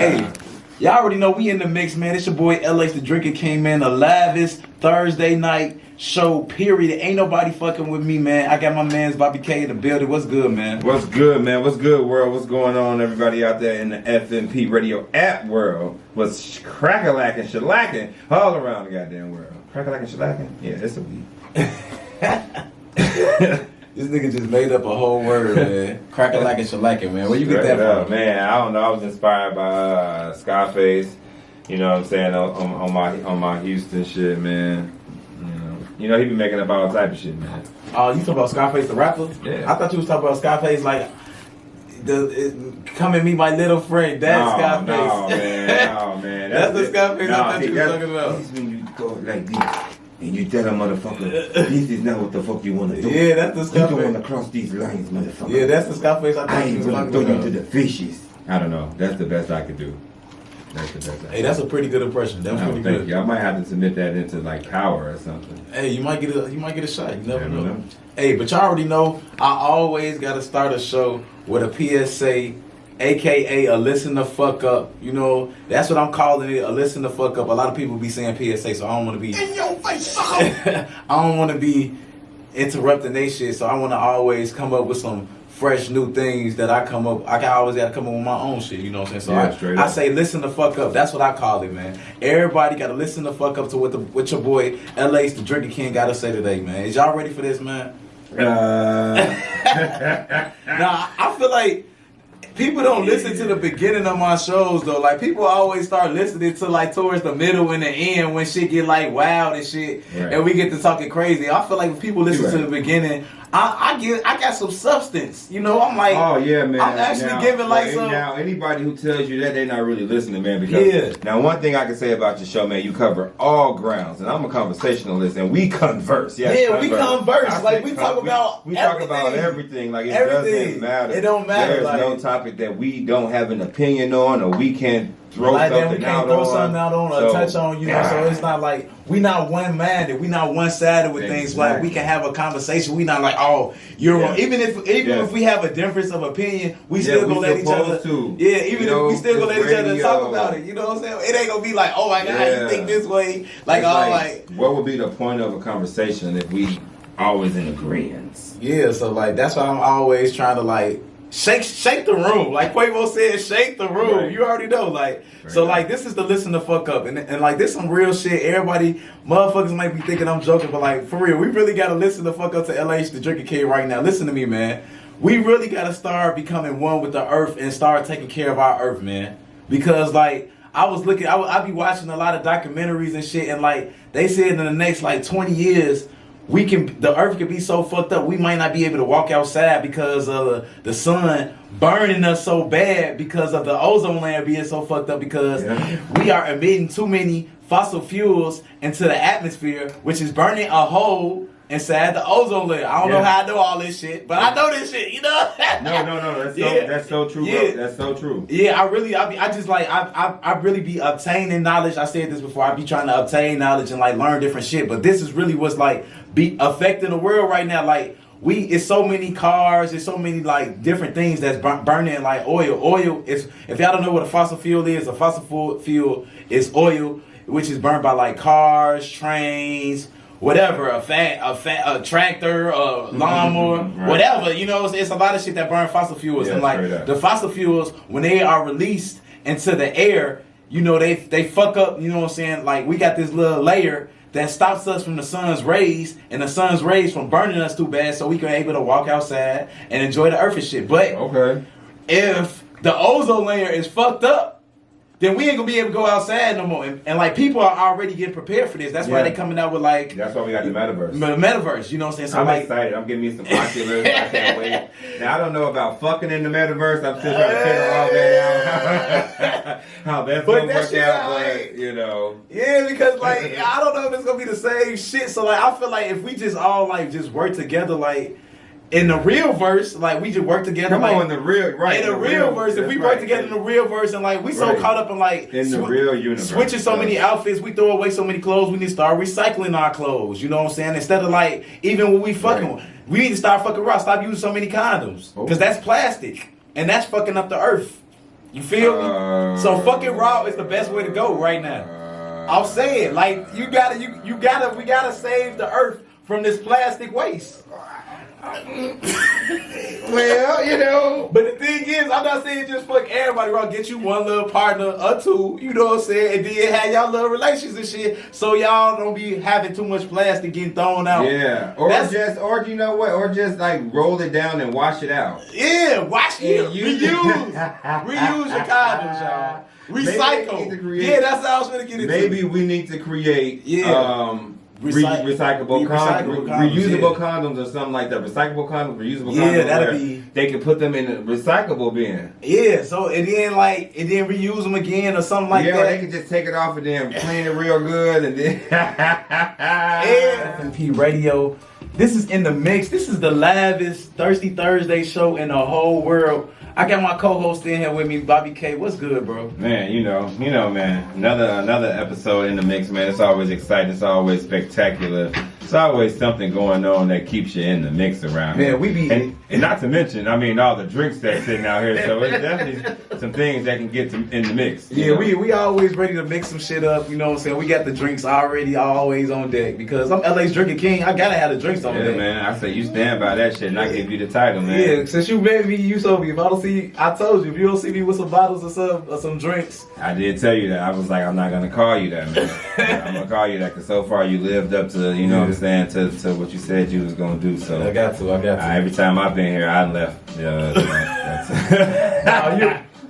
Hey, y'all already know we in the mix, man. It's your boy LH the Drinker King, man. The lavest Thursday night show, period. Ain't nobody fucking with me, man. I got my mans Bobby K in the building. What's good, man? What's good, man? What's good, world? What's going on, everybody out there in the F.M.P Radio app world? What's crack-a-lacking, shellacking all around the goddamn world? Crack-a-lacking, shellacking? Yeah, it's a week. This nigga just made up a whole word, man. Crack-a-lacking, shellacking, man. Where you get that from? Man, I don't know. I was inspired by Scarface. You know what I'm saying? On my Houston shit, man. You know he be making up all type of shit, man. Oh, you talking about Scarface the rapper? Yeah. I thought you was talking about Scarface like come and meet my little friend. That's Scarface. No, man. No, man. That's the Scarface I thought you was talking about. That's when you go like this. And you tell a motherfucker, this is not what the fuck you want to do. Yeah, that's the Scarface. You don't want to cross these lines, motherfucker. Yeah, that's the Scarface I thought you was talking about. I ain't gonna throw you to the fishes. I don't know. That's the best I could do. That's the best. Hey, that's a pretty good impression. That was pretty good. You. I might have to submit that into like Power or something. Hey, you might get a shot. You never know. Hey, but y'all already know I always gotta start a show with a PSA, aka a listen the fuck up. You know, that's what I'm calling it, a listen the fuck up. A lot of people be saying PSA, so I don't want to be in your face, sucker. I don't want to be interrupting they shit, so I want to always come up with some fresh new things that I always gotta come up with my own shit, you know what I'm saying? So I say listen the fuck up. That's what I call it, man. Everybody gotta listen the fuck up to what your boy LH the Drinker King gotta say today, man. Is y'all ready for this, man? Nah, I feel like people don't listen to the beginning of my shows though. Like people always start listening to like towards the middle and the end when shit get like wild and shit, and we get to talking crazy. I feel like if people listen to the beginning, I got some substance. You know, I'm like, oh yeah, man. I'm actually giving like some. Now anybody who tells you that, they're not really listening, man. Because now one thing I can say about your show, man, you cover all grounds, and I'm a conversationalist, and we converse. Yes, we converse. Like we talk about we talk about everything. Like it doesn't matter. It don't matter. There's like, no topic that we don't have an opinion on, or we can't throw something out on. Or touch on, you know. So it's not like we not one-minded, we not one-sided with things. Like we can have a conversation. We not like, oh, you're wrong. Even if we have a difference of opinion, we still gonna let each other. Even if we still gonna let each other talk about it. You know what I'm saying? It ain't gonna be like, oh my god, you think this way? Like, what would be the point of a conversation if we always in agreement? Yeah, so like that's why I'm always trying to like shake the room. Like Quavo said, shake the room. Right. You already know. Like so like this is the listen the fuck up. And like this some real shit. Everybody motherfuckers might be thinking I'm joking, but like for real, we really gotta listen the fuck up to LH the Drinker King right now. Listen to me, man. We really gotta start becoming one with the earth and start taking care of our earth, man. Because like I be watching a lot of documentaries and shit, and like they said in the next like 20 years the earth could be so fucked up we might not be able to walk outside because of the sun burning us so bad because of the ozone layer being so fucked up because we are emitting too many fossil fuels into the atmosphere, which is burning a hole inside the ozone layer. I don't know how I know all this shit, but I know this shit, you know? No. That's so true, bro. That's so true. Yeah, I really be obtaining knowledge. I said this before. I be trying to obtain knowledge and like learn different shit, but this is really what's like be affecting the world right now. Like it's so many cars, it's so many like different things that's burning like oil. Oil is, if y'all don't know what a fossil fuel is, a fossil fuel is oil, which is burned by like cars, trains, whatever, a tractor, a lawnmower, whatever, you know, it's a lot of shit that burn fossil fuels. And like the fossil fuels, when they are released into the air, you know, they fuck up, you know what I'm saying? Like we got this little layer that stops us from the sun's rays and the sun's rays from burning us too bad so we can be able to walk outside and enjoy the earth and shit. But if the ozone layer is fucked up, then we ain't gonna be able to go outside no more. And like people are already getting prepared for this. That's why they coming out with like. That's why we got the metaverse. The metaverse, you know what I'm saying? So I'm excited. I'm getting me some Oculus. I can't wait. Now I don't know about fucking in the metaverse. I'm still trying to figure all that out. How that's gonna work out, but you know. Yeah, because like I don't know if it's gonna be the same shit. So like I feel like if we just all like just work together, like. In the real verse, like we just work together. Come like, on, in the real, right? In the real verse, if we work together in the real verse, and like we so caught up in like in the real universe, switching so many outfits, we throw away so many clothes. We need to start recycling our clothes. You know what I'm saying? Instead of like even when we fucking, we need to start fucking around. Stop using so many condoms because that's plastic and that's fucking up the earth. You feel me? So fucking raw is the best way to go right now. I'm saying, like, we gotta save the earth from this plastic waste. Well, you know. But the thing is, I'm not saying just fuck everybody wrong. Get you one little partner or two, you know what I'm saying? And then have y'all little relations and shit, so y'all don't be having too much plastic getting thrown out. Yeah. Or you know what? Or just like roll it down and wash it out. Yeah, wash it. Reuse your condoms, y'all. Recycle. Yeah, that's how I was gonna get into. Maybe we need to create recyclable condoms, reusable condoms or something like that. Recyclable condoms, reusable condoms. Yeah, that'll be. They can put them in a recyclable bin. Yeah, so and then reuse them again or something like that. Yeah, they can just take it off and then clean it real good and then. F.M.P Radio. This is in the mix. This is the livest Thirsty Thursday show in the whole world. I got my co-host in here with me, Bobby K. What's good, bro? Man, you know, man. Another episode in the mix, man. It's always exciting. It's always spectacular. It's always something going on that keeps you in the mix around here. Man, we be and not to mention, I mean, all the drinks that's sitting out here. So it's definitely some things that can get in the mix. Yeah, we always ready to mix some shit up. You know what I'm saying? We got the drinks already always on deck because I'm LA's drinking king. I gotta have the drinks on deck. Yeah, man. I say you stand by that shit, and I give you the title, man. Yeah, since you met me, you told me if I don't see, I told you if you don't see me with some bottles or some drinks. I did tell you that. I was like, I'm not gonna call you that, man. I'm gonna call you that because so far you lived up to, you know what I'm saying, to what you said you was gonna do. So I got to. Every time I've been here, I left.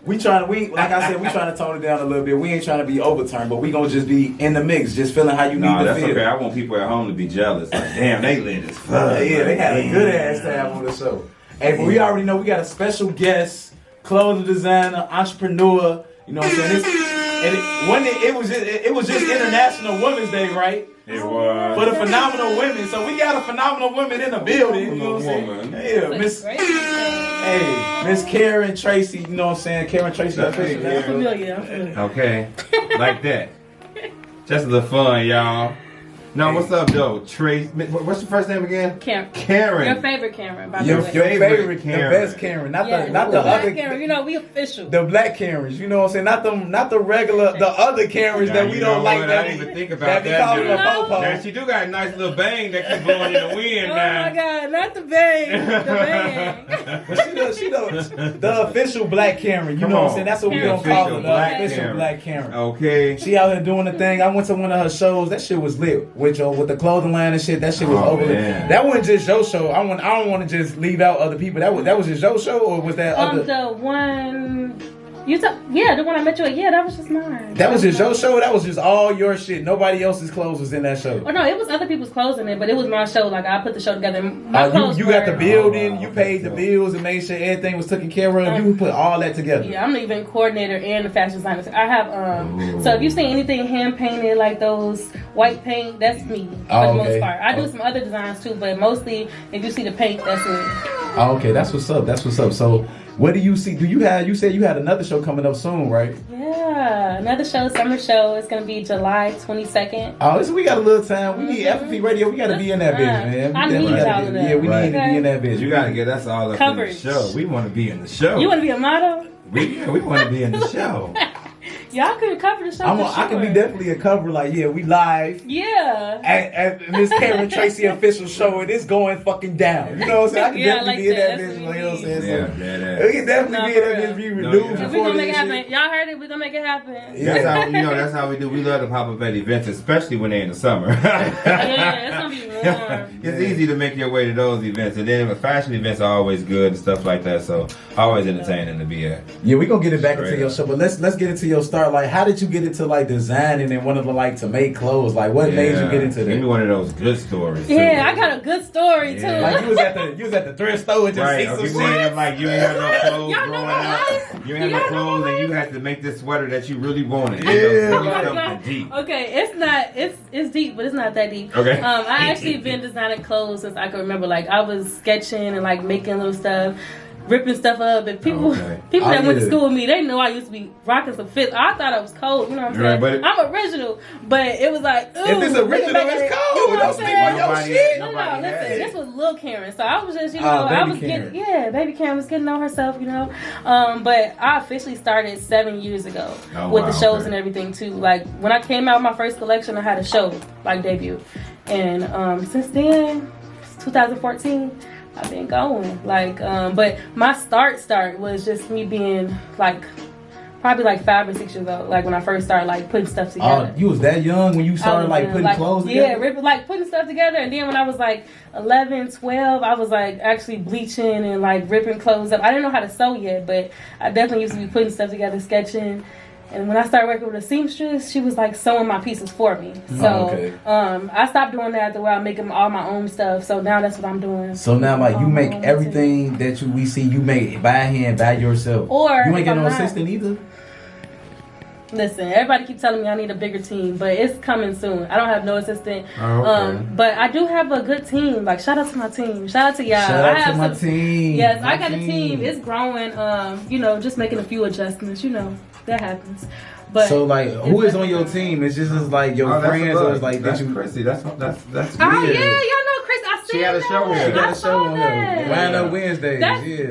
We trying to tone it down a little bit. We ain't trying to be overturned, but we gonna just be in the mix, just feeling how you need to feel. That's okay. I want people at home to be jealous. Like, damn, they lit as fuck. Yeah, they had a good ass time on the show. Hey, but we already know we got a special guest, clothing designer, entrepreneur. You know what I'm saying? It was just International Women's Day, right? It was. For the phenomenal women. So we got a phenomenal woman in the building. You know what I'm saying? Yeah, Miss Karen Tracy. You know what I'm saying? Karen Tracy. I'm familiar. Okay. Like that. Just a little fun, y'all. No, what's up, though? Trace. What's your first name again? Karen. Your favorite Karen. By your the way. favorite Karen. The best Karen, not the black other Karen. You know, we official. The black Karens. You know what I'm saying? Not the regular, the other Karens that we don't like. I didn't even think about that. Now she do got a nice little bang that keep blowing in the wind. Oh my God! Not the bang. The bang. But she the official black Karen. You know what I'm saying? That's what we gonna call her. The official black Karen. Okay. She out here doing the thing. I went to one of her shows. That shit was lit. With the clothing line and shit, that shit was over. That wasn't just your show. I don't want to just leave out other people. That was just your show, or was that other? The one the one I met you at. Yeah, that was just mine. That was just your show. That was just all your shit. Nobody else's clothes was in that show. Oh no, it was other people's clothes in it, but it was my show. Like I put the show together. You got the building. You paid the bills and made sure everything was taken care of. You put all that together. Yeah, I'm the event coordinator and the fashion designer. I have so if you see anything hand painted like those white paint, that's me for the most part. I do some other designs too, but mostly if you see the paint, that's me. Oh, okay, that's what's up. So, what do you see? You said you had another show coming up soon, right? Yeah, another show, summer show. It's gonna be July 22nd. Oh, so we got a little time. We need F.M.P Radio. We gotta be in that bitch, man. I need y'all in that. Yeah, we need to be in that bitch. You gotta get us all up Coverage. in the show. We want to be in the show. You want to be a model? We want to be in the show. Y'all could cover the show. I can be definitely a cover. Like, yeah, we live. Yeah. At Miss Karen Tracy official show, and it's going fucking down. You know what I'm saying? I can definitely be in that bitch. You know what I'm saying? We can definitely be in that bitch. Be renewed. We're gonna make it happen. Y'all heard it? We're gonna make it happen. That's how we do. We love to pop up at events, especially when they're in the summer. Yeah, it's gonna be warm. It's easy to make your way to those events, and then fashion events are always good and stuff like that. So always entertaining to be at. Yeah, we gonna get it back into your show, but let's get into your start. Like, how did you get into like designing and wanting to make clothes? Like, what made you get into that? Give me one of those good stories. Yeah, I got a good story too. Like you was at the thrift store and just see some shit. Like you ain't had no clothes growing up. You ain't had no clothes, and you had to make this sweater that you really wanted. Yeah. Deep. Okay, it's not. It's deep, but it's not that deep. Okay. I actually been designing clothes since I can remember. Like I was sketching and like making little stuff. ripping stuff up, and people that went to school with me, they know I used to be rocking some fits. I thought I was cold, you know what I'm saying? Right, I'm original, but it was like, ooh, if it's original, it's cold. You know what I'm Don't sleep on your shit. No, listen, this was Lil Karen, so I was just, you know, I was getting, baby Karen was getting on herself, you know. But I officially started 7 years ago with the shows and everything too. Like when I came out with my first collection, I had a show like debut, and since then, 2014. I've been going but my start was just me being like probably like 5 or 6 years old, like when I first started like putting stuff together. Oh, you was that young when you started like putting clothes together? Yeah, ripping, like putting stuff together, and then when I was like 11, 12, I was like actually bleaching and like ripping clothes up. I didn't know how to sew yet, but I definitely used to be putting stuff together, sketching. And when I started working with a seamstress, she was like sewing my pieces for me. So I stopped doing that after a while, making all my own stuff. So now that's what I'm doing. So now like you make everything that we see, you make by hand, by yourself. Or you ain't get no assistant either? Listen, everybody keep telling me I need a bigger team, but it's coming soon. I don't have no assistant. But I do have a good team. Like, shout out to my team. Shout out to y'all. Shout out to my team. Yes, I got a team. It's growing. You know, just making a few adjustments. You know, that happens. But so like, who is on your team? It's just like your friends, or it's like that's that you? Chrissy. That's weird. Oh yeah, y'all know Chris. I She had a show here. She got a show on her. Wind Up Wednesdays.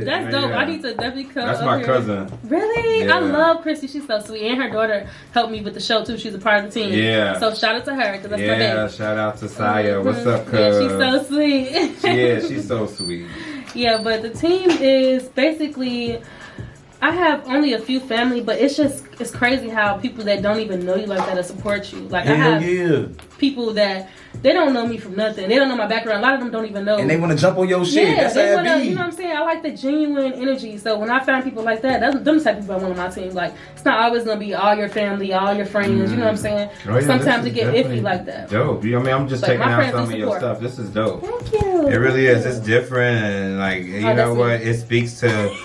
That's dope. I need to definitely come. That's my cousin. Really? Yeah. I love Chrissy. She's so sweet, and her daughter helped me with the show too. She's a part of the team. Yeah. So shout out to her because that's my baby. Yeah. Shout out to Saya. What's up, cuz? Yeah, she's so sweet. Yeah, she's so sweet. Yeah, but the team is basically. I have only a few family, but it's crazy how people that don't even know you like that support you. Like I have people that they don't know me from nothing. They don't know my background. A lot of them don't even know. And they want to jump on your shit. Yeah, that's they how want to. it be. You know what I'm saying? I like the genuine energy. So when I find people like that, them the type of people I want on my team. Like it's not always gonna be all your family, all your friends. You know what I'm saying? Oh, yeah, sometimes it get iffy like that. Dope. I mean, I'm just taking out some of your stuff. This is dope. Thank you. It really is. It's different, and like you know what? It speaks to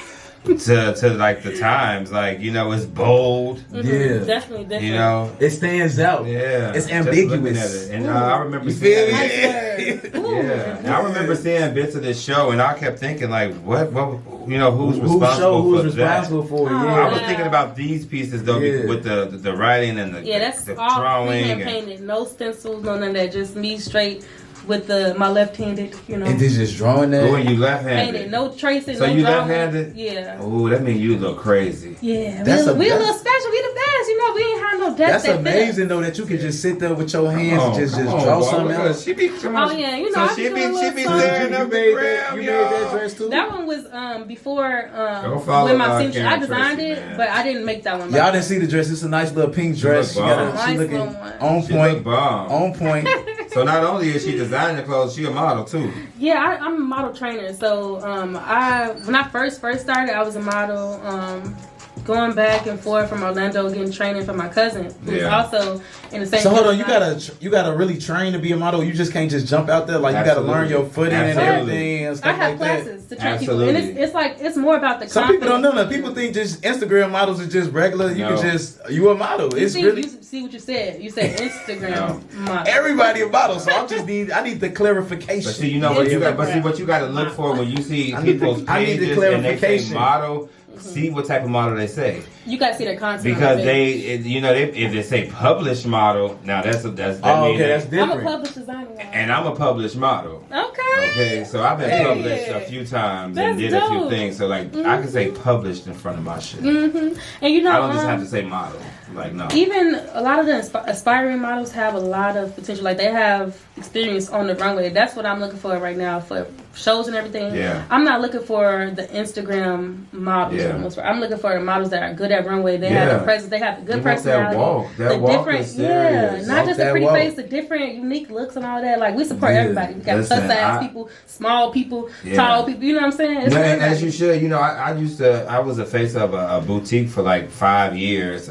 like the times, like you know, it's bold. Yeah, definitely different. You know, it stands out. Yeah, it's ambiguous. At it. And I remember seeing and I remember seeing bits of this show, and I kept thinking like, what, you know, who's responsible for? Yeah, I was thinking about these pieces though, with the writing and the all drawing, hand painted, no stencils, no none of that, just me straight. With my left-handed, you know. And this just drawing that? Oh, and you left-handed. Painted, no tracing, so no you drawing. left-handed? Yeah. Oh, that means you look crazy. Yeah. We a little special. We the best. You know, we ain't have no depth. That's amazing, though, that you can just sit there with your hands and just draw something out. She be, yeah, you know, so she be tearing up the gram, you made that dress, too? That one was before when my seamstress, I designed it, but I didn't make that one. Y'all didn't see the dress. It's a nice little pink dress. She looking on point. On point. So not only is she designing the clothes, she a model too. Yeah, I'm a model trainer. So when I first started, I was a model. Going back and forth from Orlando, getting training from my cousin, who's also in the same. So hold on, you gotta really train to be a model. You just can't just jump out there. Like you gotta learn your footing and everything and stuff like that. I have classes to train people, and it's more about the. Some people don't know that. People think just Instagram models is just regular. You can just you a model. You see what you said. You said Instagram model. Everybody a model, so I need the clarification. But see, you know what you got. But see what you got to look for when you see people's pages and they say model. See what type of model they say. You gotta see their content because if they say published model, now that's different. I'm a published designer, and I'm a published model. Okay, so I've been published a few times and did a few things. So like I can say published in front of my shit. And you know, I don't just have to say model. Like no. Even a lot of the aspiring models have a lot of potential. Like they have experience on the runway. That's what I'm looking for right now for shows and everything. Yeah. I'm not looking for the Instagram models. Yeah. I'm looking for models that are good at runway. They have the presence. They have the good personality. That walk is serious. Not just a pretty face, the different unique looks and all that. Like we support everybody. We got plus size people, small people, tall people. You know what I'm saying? Man, as you should. You know, I was the face of a boutique for like 5 years.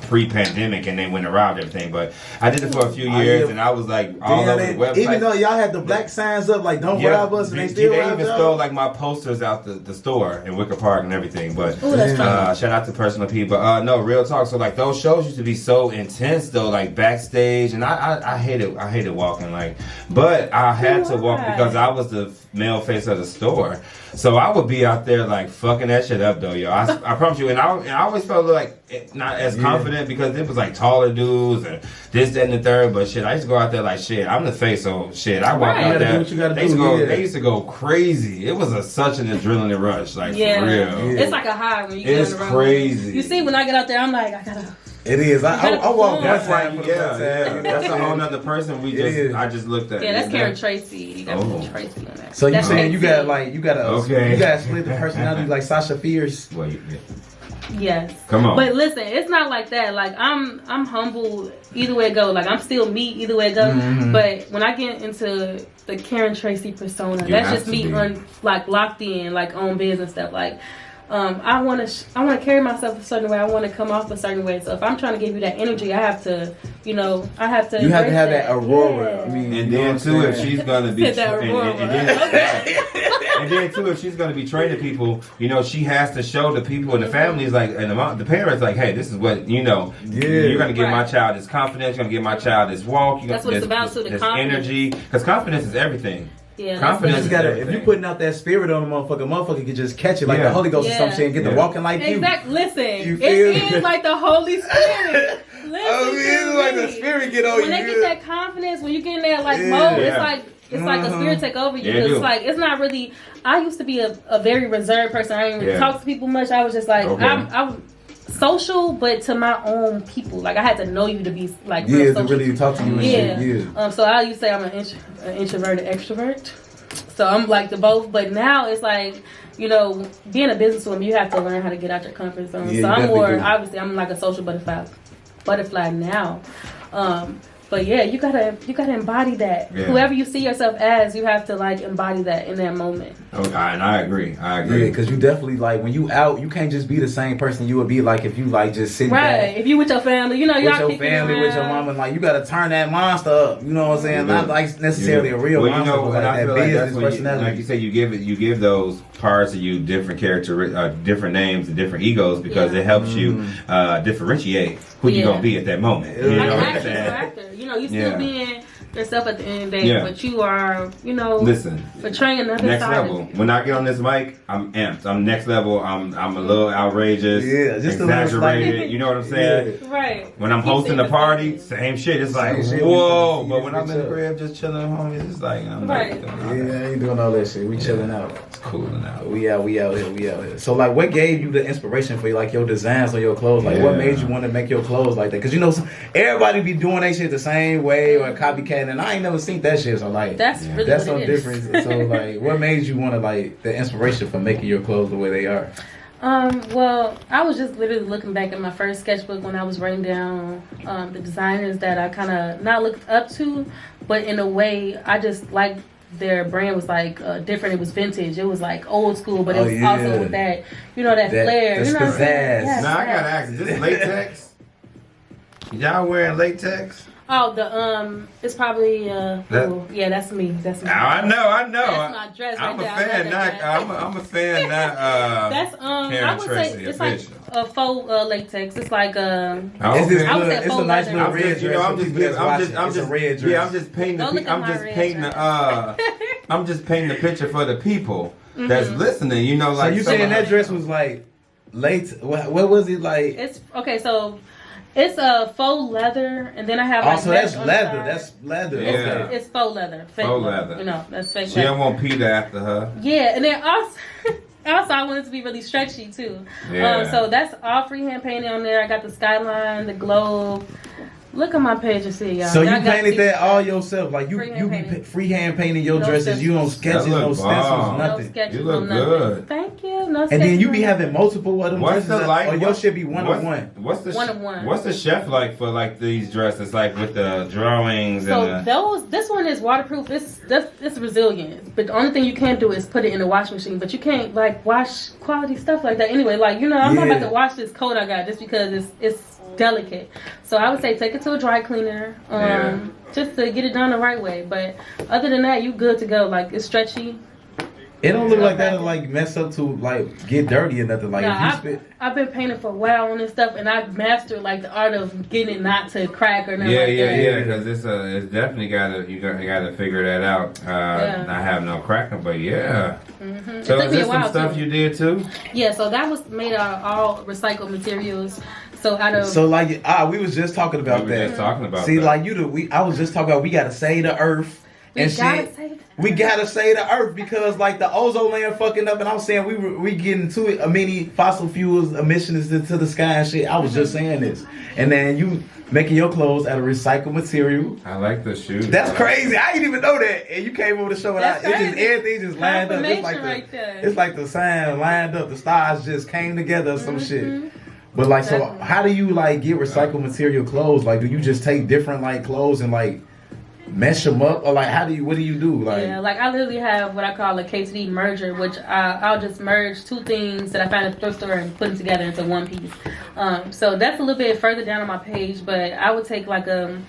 pre-pandemic, and they went and robbed everything. But I did it for a few years, and I was like all over the website. Even though y'all had the black signs up, like don't rob us, and they still robbed even stole like my posters out the store in Wicker Park and everything. But shout out to Personal P. But no, real talk. So like those shows used to be so intense though, like backstage, and I hated walking like, but I had to walk because I was the male face of the store. So I would be out there like fucking that shit up though, yo. I promise you, and I always felt like not as confident because it was like taller dudes and this, that, and the third. But shit, I used to go out there like shit. I'm the face, so shit. I walk out there. They used to go crazy. It was such an adrenaline rush, like for real. It's like a high when you get on the road. It's crazy. You see, when I get out there, I'm like, I gotta. It is. I walk one time. That's a whole nother person. I just looked at. Yeah, that's Karen Tracy. You got Tracy on that. So you saying you got to split the personality like Sasha Fierce? Yes. Come on. But listen, it's not like that. Like I'm humble either way it go. Like I'm still me either way it go. But when I get into the Karen Tracy persona, that's just me like locked in, like on business stuff. Like I want to carry myself a certain way. I want to come off a certain way. So if I'm trying to give you that energy, I have to, you have to. You have to have that aurora. Yeah. I mean, and then too, if she's gonna be, and then then too, if she's gonna be training people, she has to show the people and the families, like, and the parents, like, hey, this is what you're gonna give my child this confidence. You're gonna give my child this walk. That's what it's about. So the energy, because confidence is everything. Yeah, confidence. If you putting out that spirit on the motherfucker can just catch it like the Holy Ghost or something and get to walking like you. Exactly. Listen, it is like the Holy Spirit. It's like the Spirit get on you. When they get that confidence, when you get in that like mode, it's like a spirit take over you. It's like it's not really. I used to be a very reserved person. I didn't really talk to people much. I was just like I'm social, but to my own people. Like I had to know you to be like real social. To really talk to you. And so I used to say I'm an introverted extrovert. So I'm like the both. But now it's like, being a businesswoman, you have to learn how to get out your comfort zone. So I'm more obviously I'm like a social butterfly now. But you gotta embody that. Yeah. Whoever you see yourself as, you have to like embody that in that moment. Okay, and I agree. Yeah, because you definitely like when you out, you can't just be the same person you would be like if you like just sitting back. If you with your family, with your family, with your mama, like you gotta turn that monster up. You know what I'm saying? Not like necessarily a real monster, but like that business personality. Like you say, you give those parts of you different different names and different egos because it helps you differentiate who you're gonna be at that moment. You know what I'm saying? You still being yourself at the end of the day, but you are, listen, portraying another next side level. of you. When I get on this mic, I'm amped. I'm next level. I'm a little outrageous, just exaggerated. You know what I'm saying? Right. When I'm hosting a party, same shit. It's like whoa. But when I'm in the crib just chilling, homies, it's like I'm I ain't doing all that shit. We chilling out. It's cooling out. We out here. So like, what gave you the inspiration for like your designs on your clothes? Like, what made you want to make your clothes like that? Because everybody be doing that shit the same way or copycat, and I ain't never seen that shit. So like, that's some difference. So like, what made you want to like the inspiration for making your clothes the way they are? Well, I was just literally looking back at my first sketchbook when I was writing down the designers that I kind of not looked up to, but in a way I just liked their brand was like different. It was vintage. It was like old school, but it was also with that, that flair. You know what I'm saying? Now I gotta ask, is this latex? Y'all wearing latex? Oh, it's probably that's me. That's me. I know. That's my dress. I'm a fan. I'm a fan. That's I would say it's like a faux latex. It's like I would say it's a nice little red dress. I'm just painting the picture for the people that's listening. So you saying that dress was like late? What was it like? It's okay. So. It's a faux leather, and then I have. Also, that's leather. That's leather. Yeah. Okay. It's faux leather. Fake faux leather. That's fake. She don't want Peter after her. Yeah, and then also I want it to be really stretchy too. Yeah. So that's all freehand painting on there. I got the skyline, the globe. Look at my page and see, y'all. So you painted that all yourself, like you be freehand painting your dresses. You don't sketches, no stencils, nothing. No sketches, you look good. Thank you. no. And then you be having multiple of them What's dresses, the like? or your shit be one of one. What's the one of one? What's the chef like for like these dresses, like with the drawings and? This one is waterproof. It's resilient. But the only thing you can't do is put it in the washing machine. But you can't like wash quality stuff like that anyway. Like I'm not about to wash this coat I got just because it's delicate. So I would say take it to a dry cleaner. Just to get it done the right way. But other than that, you good to go. Like it's stretchy. It don't look like that'll like mess up to like get dirty or nothing. Like I've been painting for a while on this stuff, and I've mastered like the art of getting it not to crack or nothing. Yeah. Because it's definitely you gotta figure that out. Not have no cracking, but yeah. Mm-hmm. So is this some stuff you did too? Yeah. So that was made out of all recycled materials. So we was just talking about that. Just talking about See, that. like I was just talking about we gotta save the earth. We gotta save the earth because like the ozone layer fucking up, and I'm saying we getting to it. Many fossil fuels emissions into the sky and shit. I was just saying this, and then you making your clothes out of recycled material. I like the shoes. That's crazy. I didn't even know that, and you came over to show it out. Everything just lined up. It's like the sign lined up. The stars just came together or some shit. But like, so how do you like get recycled material clothes? Like, do you just take different like clothes and like mesh them up, or like what do you do? Like, like I literally have what I call a KTD merger, which I'll just merge two things that I found at the thrift store and put them together into one piece. So that's a little bit further down on my page, but I would take like a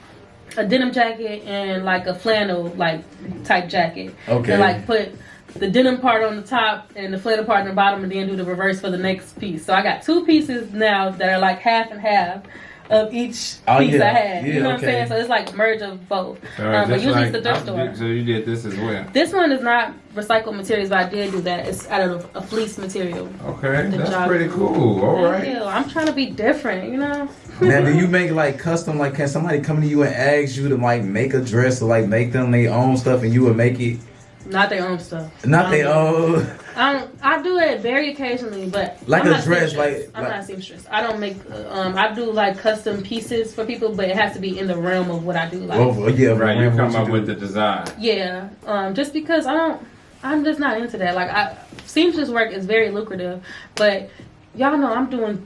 denim jacket and like a flannel like type jacket, and like put the denim part on the top and the flannel part on the bottom, and then do the reverse for the next piece. So I got two pieces now that are like half and half of each piece I had. You know what I'm saying? So it's like merge of both. But usually it's the thrift store. So you did this as well? This one is not recycled materials, but I did do that. It's out of a fleece material. Okay, that's pretty cool. All right. I'm trying to be different, Now, do you make like custom, like can somebody come to you and ask you to like make a dress or like make them their own stuff and you would make it? Not their own stuff. Not their own. I do it very occasionally, but like a dress, I'm not a seamstress. I don't make. I do like custom pieces for people, but it has to be in the realm of what I do. Like, right. You come up with the design. Yeah. Just because I'm just not into that. Like seamstress work is very lucrative, but y'all know I'm doing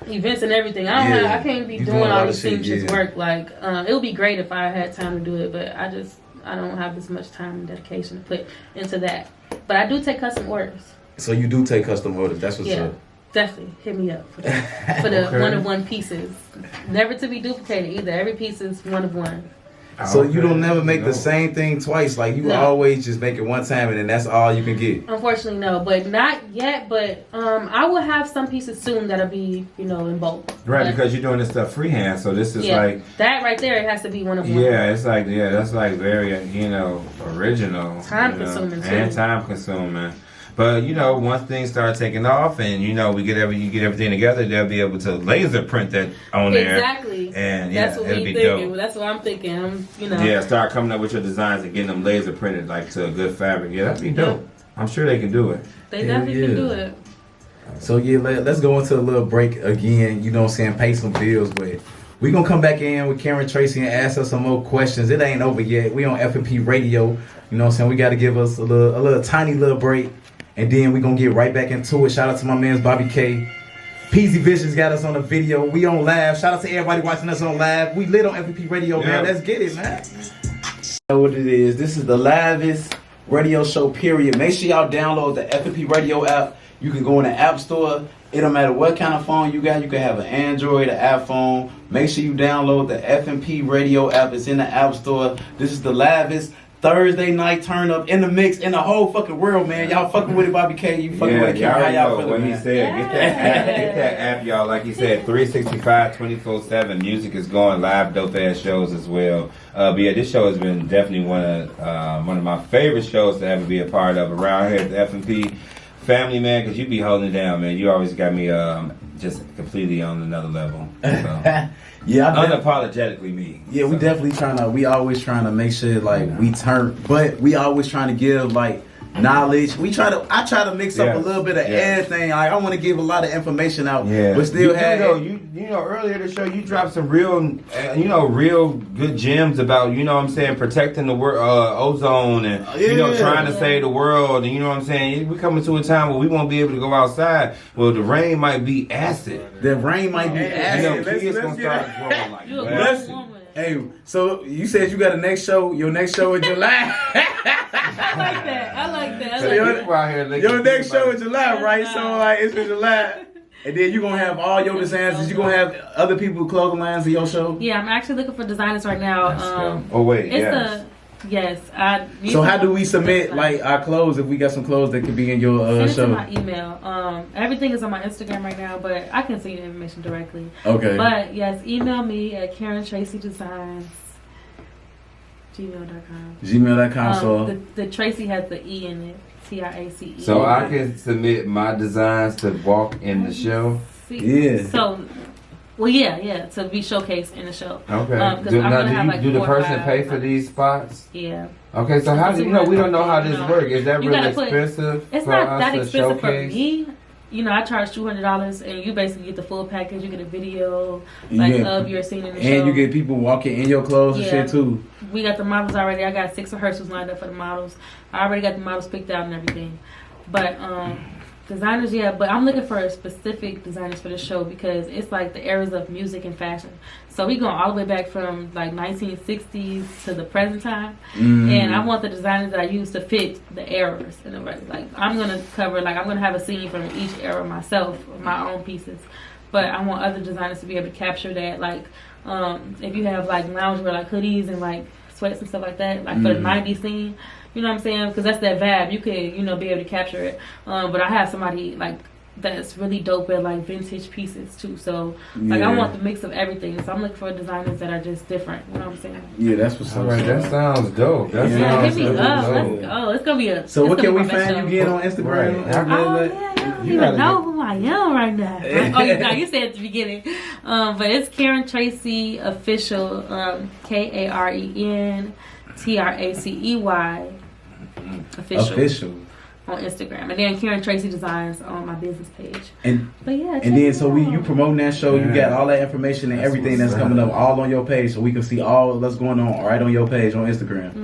events and everything. I can't be doing all this seamstress work. Like it would be great if I had time to do it, but I don't have as much time and dedication to put into that. But I do take custom orders. So you do take custom orders. That's what's up. Definitely hit me up for the one of one pieces. Never to be duplicated either. Every piece is one of one. So you don't never make the same thing twice. Like you always just make it one time and then that's all you can get. Unfortunately, no, but not yet. But I will have some pieces soon that'll be in bulk. Right, because you're doing this stuff freehand. So this is like that right there. It has to be one of one. Yeah, it's like that's like very original. Time consuming too. And time consuming. But once things start taking off, and you get everything together, they'll be able to laser print that on there. Exactly. And that's what it'll be thinking. Dope. That's what I'm thinking. Yeah, start coming up with your designs and getting them laser printed like to a good fabric. Yeah, that'd be dope. Yeah. I'm sure they can do it. They definitely can do it. So let's go into a little break again. You know what I'm saying? Pay some bills, but we're gonna come back in with Karen Tracy and ask us some more questions. It ain't over yet. We on F.M.P Radio. You know what I'm saying? We got to give us a little tiny little break. And then we're going to get right back into it. Shout out to my man Bobby K. Peasy Visions got us on the video. We on live. Shout out to everybody watching us on live. We lit on F.M.P Radio, man. Let's get it, man. You know what it is. This is the livest radio show, period. Make sure y'all download the F.M.P Radio app. You can go in the App Store. It don't matter what kind of phone you got. You can have an Android, an iPhone. Make sure you download the F.M.P Radio app. It's in the App Store. This is the livest Thursday night turn up in the mix in the whole fucking world, man. Y'all fucking with it, Bobby K. You fucking with it. How y'all feeling, man? He said, get that app, y'all. Like he said, 365, 24/7. Music is going live, dope ass shows as well. But yeah, this show has been definitely one of my favorite shows to ever be a part of around here at the F.M.P family, man. Because you be holding it down, man. You always got me just completely on another level. So. Yeah, unapologetically me. Yeah, we definitely we always trying to make sure like we turn, but we always trying to give like knowledge. I try to mix up a little bit of everything. Like, I want to give a lot of information out, but still earlier in the show you dropped some real good gems about protecting the world, ozone, and trying to save the world, and you know what I'm saying. We're coming to a time where we won't be able to go outside. Well, the rain might be acid. The rain might be acid. Kids gonna start growing like that. Hey, so you said you got a next show. Your next show in July. I like that. So your next show in July, right? So like it's in July, and then you gonna have all your designs. You gonna have other people's clothing lines in your show. Yeah, I'm actually looking for designers right now. Yes. So how do we submit like our clothes if we got some clothes that could be in your send it show? to my email. Everything is on my Instagram right now, but I can send you the information directly. Okay. But yes, email me at KarenTracyDesigns. gmail.com. So the Tracy has the E in it. TRACE. So I can submit my designs to walk in the show. So. Well, to be showcased in the show. Okay. Do the person pay for these spots? Yeah. Okay, so how do we don't know how this works. Is that really expensive? It's not that expensive for me. I charge $200, and you basically get the full package. You get a video of your scene in the show, and you get people walking in your clothes and shit too. We got the models already. I got 6 rehearsals lined up for the models. I already got the models picked out and everything. But designers, but I'm looking for specific designers for the show because it's like the eras of music and fashion. So we going all the way back from like 1960s to the present time, and I want the designers that I use to fit the eras in a way. Like I'm gonna have a scene from each era myself, my own pieces, but I want other designers to be able to capture that. Like if you have like loungewear, like hoodies and like sweats and stuff like that, like for the 90s scene. You know what I'm saying? Because that's that vibe. You could, be able to capture it. But I have somebody like that's really dope at like vintage pieces too. So like I want the mix of everything. So I'm looking for designers that are just different. You know what I'm saying? Yeah, that's what's up. Right, that sounds dope. That hit me up. Let's go. It's gonna be a. So what can we find you again on Instagram? Right. You don't even know who I am right now. You said at the beginning. But it's Karen Tracy Official. KarenTracey Official on Instagram, and then Karen Tracy Designs on my business page. And then so you promoting that show, you got all that information and everything that's coming up all on your page, so we can see all that's going on right on your page on Instagram.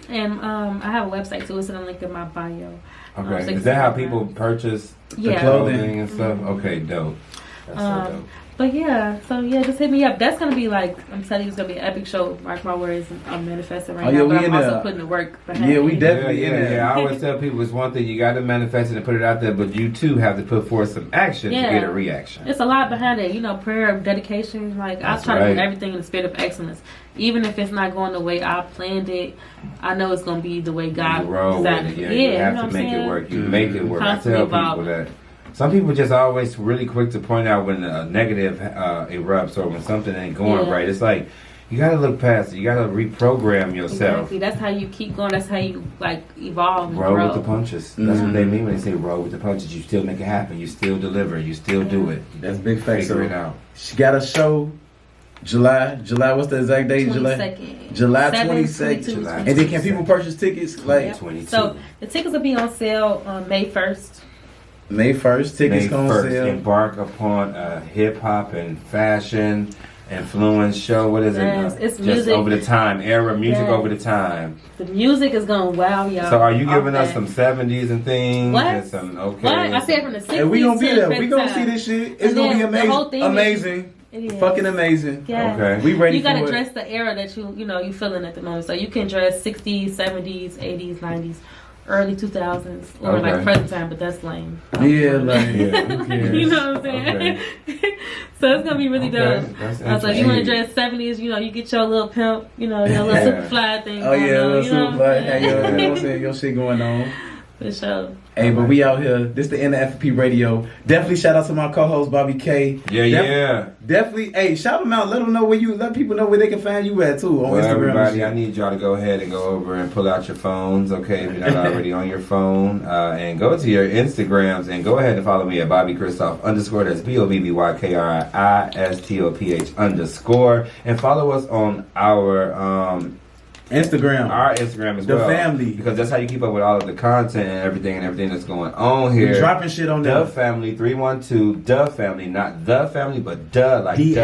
And I have a website too. It's in a link in my bio. Okay, is that how people purchase the clothing and stuff? Okay, dope. That's so dope. But just hit me up. That's gonna be like, I'm telling you, it's gonna be an epic show. Mark my words, I'm manifesting right now. But I'm also putting the work behind it. We definitely I always tell people it's one thing, you gotta manifest it and put it out there, but you too have to put forth some action to get a reaction. It's a lot behind it, prayer, dedication. Like I try to do everything in the spirit of excellence. Even if it's not going the way I planned it, I know it's gonna be the way God designed it. You have to make it work. You make it work. I tell people that. Some people just always really quick to point out when a negative erupts or when something ain't going right. It's like you gotta look past it. You gotta reprogram yourself. Exactly. That's how you keep going. That's how you evolve. And roll grow. with the punches. That's what they mean when they say roll with the punches. You still make it happen. You still deliver. You still do it. That's big facts. Figure it out. She got a show. July. What's the exact date? 22nd. July 22nd. And then can people purchase tickets? Like 22. So the tickets will be on sale on May 1st. May 1st, tickets on sale. Embark upon a hip hop and fashion influence show. What is it? It's just music over the time. Era music over the time. The music is gonna wow y'all. So are you giving us some 70s and things? What? And some, What? I said from the 60s. And we gonna be there. We We gonna see this shit. It's gonna be amazing. Amazing. Fucking amazing. Yeah. Okay. We ready for it. You gotta dress the era that you feeling at the moment. So you can dress 60s, 70s, 80s, 90s. Early 2000s or like present time, but that's lame. Yeah, like you know what I'm saying? Okay. So it's gonna be really dope. So if you want to dress 70s, you get your little pimp, your little super fly thing. Oh yeah, little super fly. Hey, your shit going on. For sure. Hey, but we out here. This the end of F.M.P Radio. Definitely shout out to my co-host Bobby K. Definitely. Hey, shout them out. Let people know where they can find you at too on Instagram. Everybody, I need y'all to go ahead and go over and pull out your phones, okay? If you're not already on your phone, and go to your Instagrams and go ahead and follow me at Bobby Christoph _ That's BOBBYKRISTOPH _ and follow us on our Instagram. Our Instagram as The well. family. Because that's how you keep up with all of the content and everything that's going on here. We dropping shit on there. The Family 312. The Family, not the family, but the like the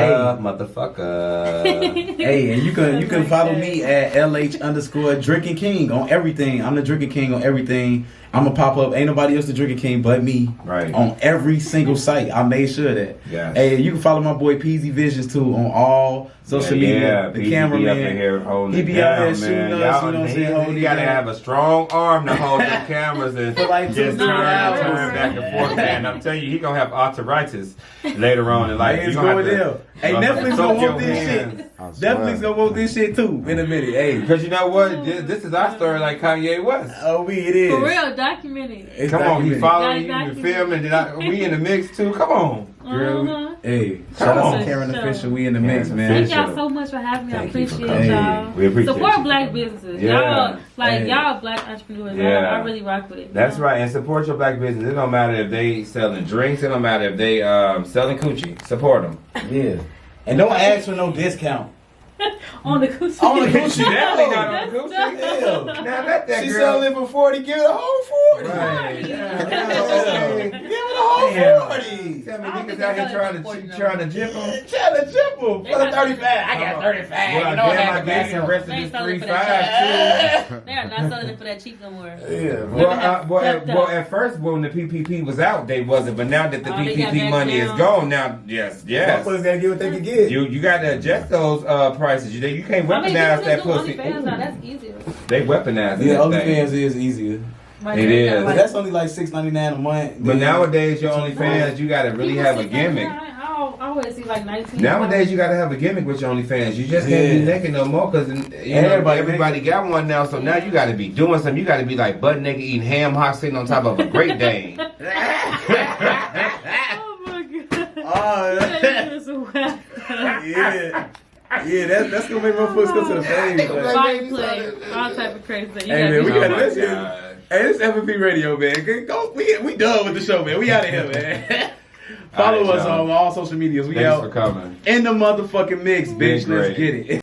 motherfucker. Hey, and you can follow me at LH_Drinking King on everything. I'm the Drinking King on everything. I'm gonna pop up. Ain't nobody else the Drinking King but me. Right. On every single site. I made sure of that. Yeah. Hey, you can follow my boy PZ Visions too on all social media. The cameraman. He be out here shooting us. You know what I'm saying? You gotta have a strong arm to hold the cameras and for like just turn back and forth. Man, I'm telling you, he gonna have arthritis later on in life. It's going down. Hey, Netflix gonna want this shit. Netflix gonna want this shit too in a minute. Hey, because you know what? This is our story, like Kanye West. Oh, it is. For real, documented. Come on, he following you, you filming. We in the mix too. Come on. Girl, hey, shout out to Karen Official. We in the mix, man. Thank y'all so much for having me. I appreciate y'all. We appreciate support black businesses. Yeah. Y'all black entrepreneurs. Yeah. I really rock with it. That's right, and support your black business. It don't matter if they selling drinks. It don't matter if they selling coochie. Support them. Yeah, and don't ask for no discount. On the coochie. On the coochie. Definitely not on the coochie. Hell. Now let that She girl. selling for 40, give it a whole 40. Right. Give it a whole 40. Tell me niggas out here trying to jip them. Trying to jip them for the 35. I got 35. Well, You know damn, what I guess the rest of They this ain't selling for 3.5 that too. They are not selling it for that cheap no more. Yeah. Well, at first when the PPP was out, they wasn't. But now that the They got PPP back money down. is gone, now yes. Motherfuckers gotta get what they can get. You got to adjust those prices. You can't weaponize that pussy. Now, that's easier. They weaponize it. Yeah, OnlyFans is easier. Right, It is. But that's only like $6.99 a month. But nowadays, your OnlyFans, you got to really have a gimmick. I always see like 19. Nowadays, you got to have a gimmick with your OnlyFans. You just can't be naked no more because everybody got one now. So now you got to be doing something. You got to be like butt naked, eating ham hocks, sitting on top of a Great Dane. Oh my god. Oh, yeah, that's gonna make my foot go to the face. Body play, all type of crazy stuff. Hey man, we got this. God. Hey, this is F.M.P Radio, man. We done with the show, man. We out of here, man. Follow us on all social medias. We Thanks out for coming. in the motherfucking mix, bitch. Let's get it.